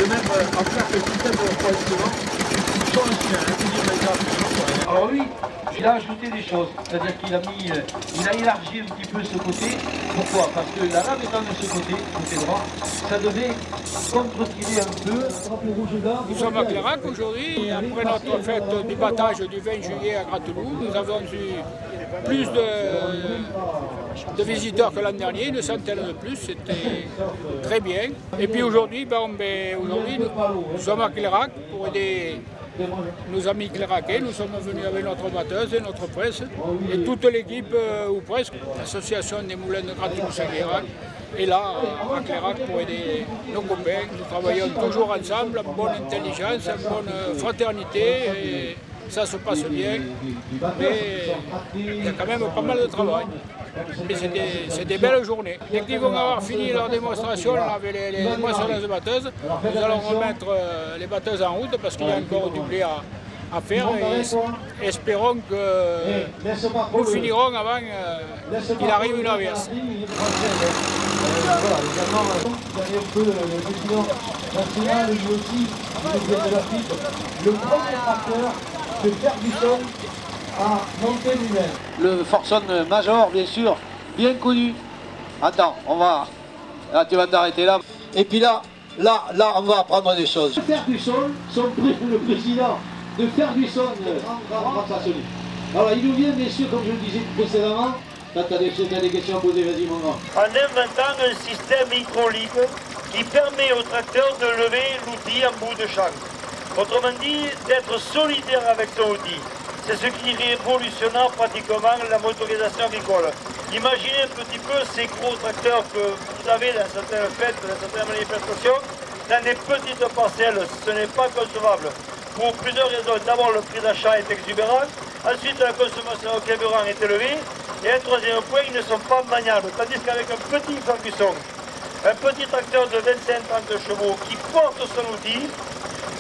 même en faire le système de refroidissement, sont anciens, alors lui, il a ajouté des choses, c'est-à-dire qu'il a mis, il a élargi un petit peu ce côté. Pourquoi? Parce que la lame étant de ce côté droit, ça devait contre-tirer un peu. Nous sommes à Clairac aujourd'hui, après notre fête du battage du 20 juillet à Gratteloup, nous avons eu plus de visiteurs que l'an dernier, une centaine de plus, c'était très bien. Et puis aujourd'hui, nous sommes à Clairac pour aider nos amis clairaquais. Nous sommes venus avec notre batteuse et notre presse et toute l'équipe, ou presque, l'association des moulins de Gratteloup-Saint-Clairac est là à Clairac pour aider nos copains. Nous travaillons toujours ensemble, en bonne intelligence, en bonne fraternité. Et ça se passe bien, mais il y a quand même pas mal de travail. Mais c'est des belles journées. Dès qu'ils vont avoir fini leur démonstration avec les moissonneuses batteuses, nous allons remettre les batteuses en route parce qu'il y a encore du blé à faire et espérons que nous finirons avant qu'il arrive une averse. Voilà, également, vous avez un peu le président national, lui aussi, il est de la FIP, le premier tracteur que Ferguson a monté lui-même. Le Forson Major, bien sûr, bien connu. Attends, là, tu vas t'arrêter là. Et puis là, on va apprendre des choses. Ferguson, le président de Ferguson, alors il nous vient, bien sûr, comme je le disais précédemment, quand tu as des questions à poser, vas-y mon grand. En inventant un système hydraulique qui permet au tracteur de lever l'outil en bout de champ. Autrement dit, d'être solidaire avec son outil. C'est ce qui révolutionna pratiquement la motorisation agricole. Imaginez un petit peu ces gros tracteurs que vous avez dans certaines fêtes, dans certaines manifestations, dans des petites parcelles. Ce n'est pas concevable. Pour plusieurs raisons. D'abord, le prix d'achat est exubérant. Ensuite, la consommation au carburant est élevée. Et un troisième point, ils ne sont pas maniables. Tandis qu'avec un petit Ferguson, un petit tracteur de 25-30 chevaux qui porte son outil,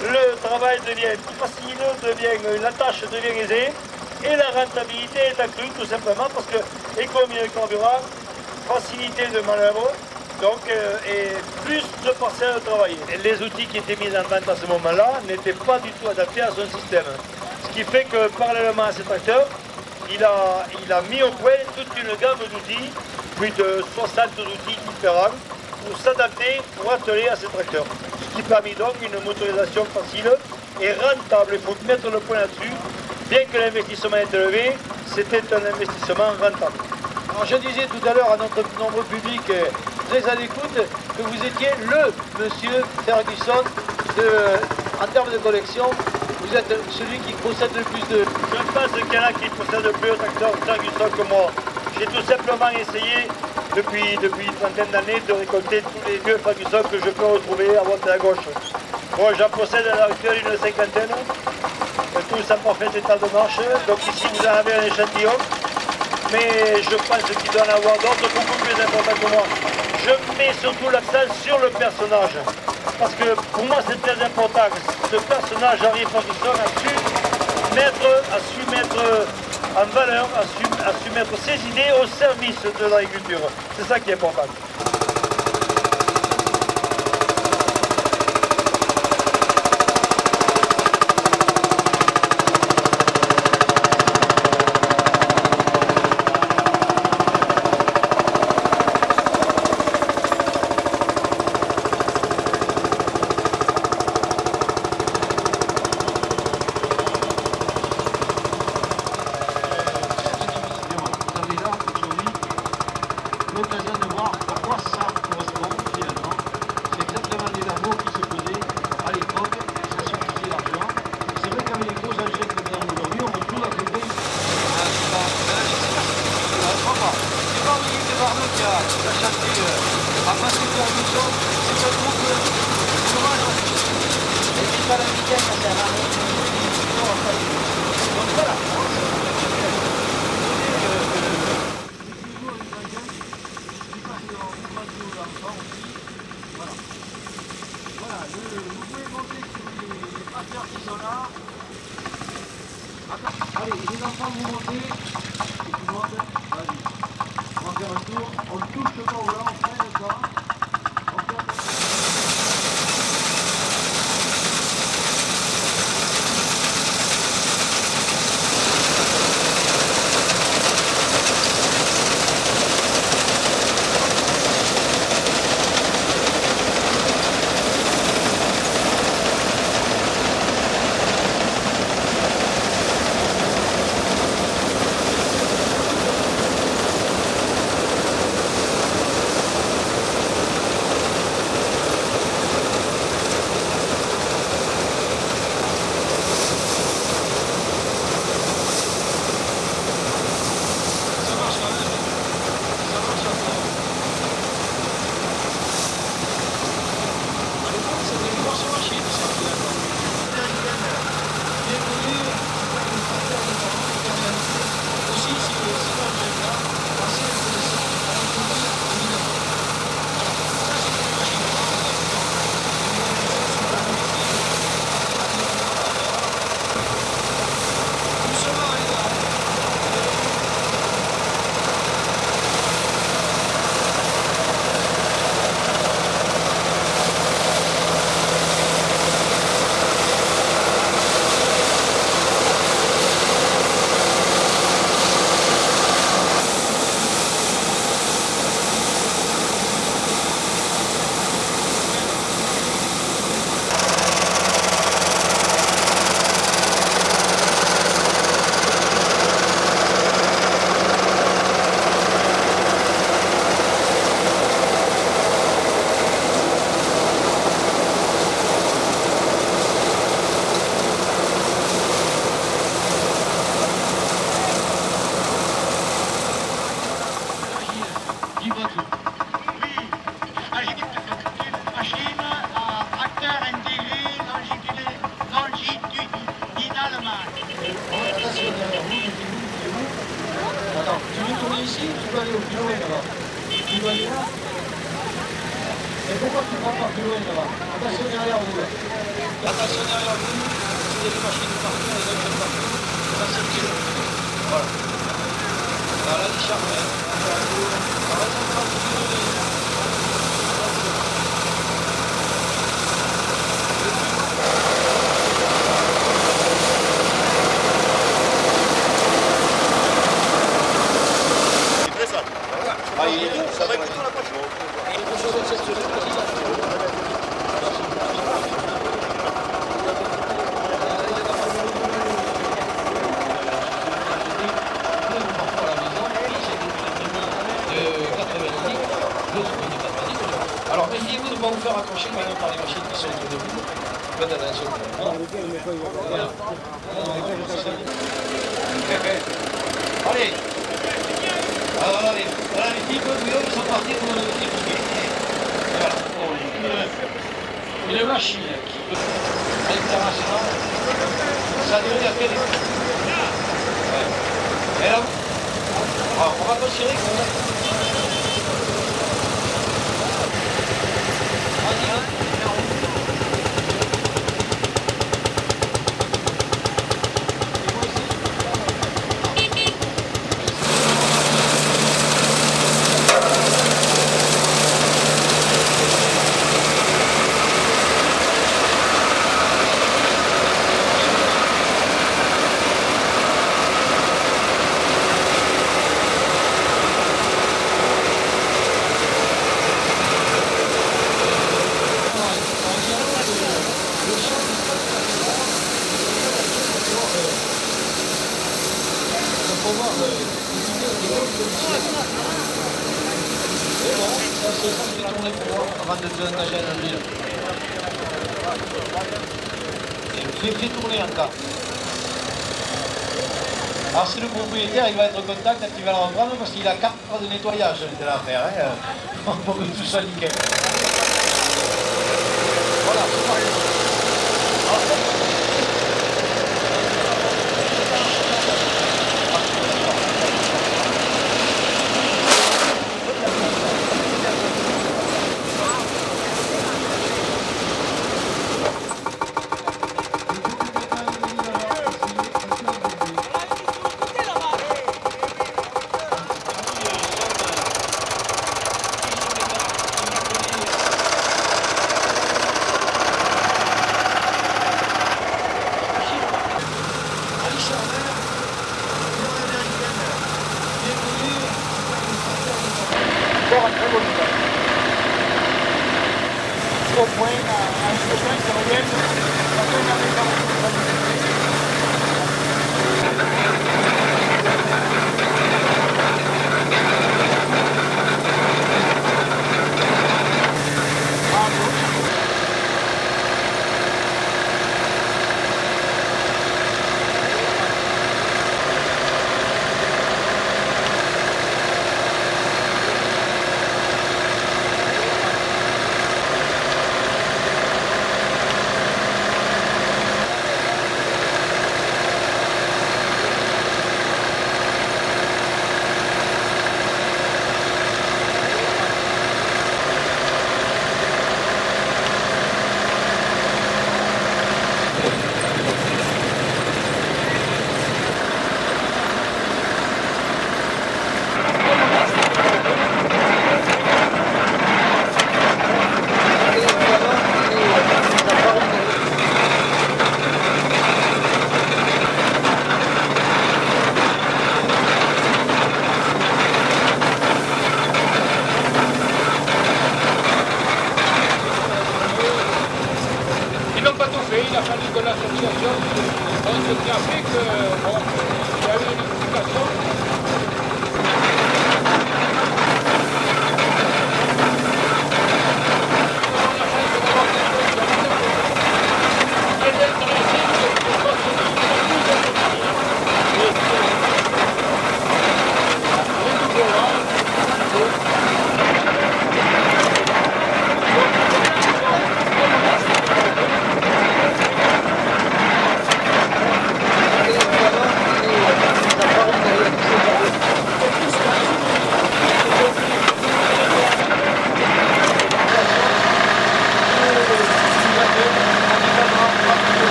le travail devient plus facile, la tâche devient aisée et la rentabilité est accrue tout simplement parce que économie de carburant, facilité de manœuvre, donc et plus de parcelles à travailler. Et les outils qui étaient mis en vente à ce moment-là n'étaient pas du tout adaptés à son système. Ce qui fait que parallèlement à ce tracteur, il a mis au point toute une gamme d'outils, plus de 60 outils différents, pour s'adapter, pour atteler à ces tracteurs. Ce qui permet donc une motorisation facile et rentable. Il faut mettre le point là-dessus. Bien que l'investissement est élevé, c'était un investissement rentable. Alors je disais tout à l'heure à notre nombreux public très à l'écoute que vous étiez le monsieur Ferguson en termes de collection. Vous êtes celui qui possède le plus de... Je pense qu'il y en a qui possèdent plus de tracteurs Ferguson que moi. J'ai tout simplement essayé depuis une trentaine d'années de récolter tous les vieux Ferguson que je peux retrouver à droite et à gauche. Moi j'en possède à l'heure actuelle une cinquantaine, tous en parfait état de marche. Donc ici vous en avez un échantillon, mais je pense qu'il doit en avoir d'autres beaucoup plus importants que moi. Je mets surtout l'accent sur le personnage, parce que pour moi c'est très important. Ce personnage, Harry Ferguson, a su mettre en valeur, a su mettre ses idées au service de l'agriculture. C'est ça qui est important. L'occasion de voir à quoi ça correspond finalement. C'est exactement les labos qui se faisaient à l'époque, ça suffisait largement. C'est vrai qu'avec les gros engins que nous avons aujourd'hui, on retrouve à côté. C'est pas Olivier Bardot qui a chanté à passer pour du son. C'est un groupe dommage. Et c'est pas la vitesse, ça sert à rien. Donc voilà. Voilà, vous pouvez monter sur les tracteurs qui sont là. Allez, les enfants, vous montez. Et tout le monde, vas-y. On va faire un tour. On touche le corps là, on freine pas. On fait attention. Tu dois y voir. Et pourquoi tu ne prends pas plus loin là-bas? Attention derrière vous. Attention derrière vous. Il y a des machines de partout, les autres de partout. On va circuler. Voilà. Voilà, les charmeurs. Ça va écouter la prochaine. Alors méfiez-vous de ne pas vous faire accrocher maintenant par les machines qui sont autour de vous. Faites attention. Voilà. Allez. Alors, allez, voilà les petits bouillons qui sont partis pour le voilà. Une machine qui peut à l'international, ça devrait dire quelle est. Et là, alors, on va considérer qu'on avant de te engager à la ville. Fais tourner en cas. Alors si le propriétaire il va être content quand il va le reprendre parce qu'il a 4 heures de nettoyage de l'affaire, hein, pour que tout soit nickel. Voilà, c'est parti. Au point, à une question qui revienne, chacun avec sa responsabilité. Il a fallu que l'association, ce qui a fait que, bon, il y a eu une explication.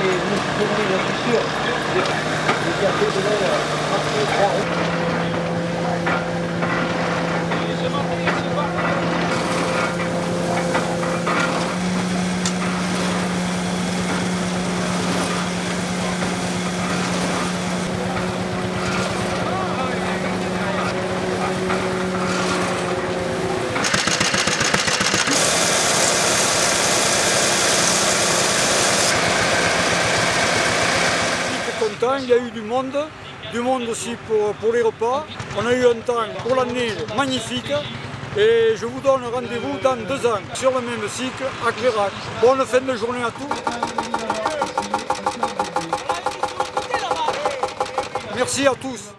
nous soutenir bien sûr les cafés de l'air. Il y a eu du monde aussi pour les repas. On a eu un temps pour l'année magnifique et je vous donne rendez-vous dans 2 ans sur le même cycle à Clairac. Bonne fin de journée à tous. Merci à tous.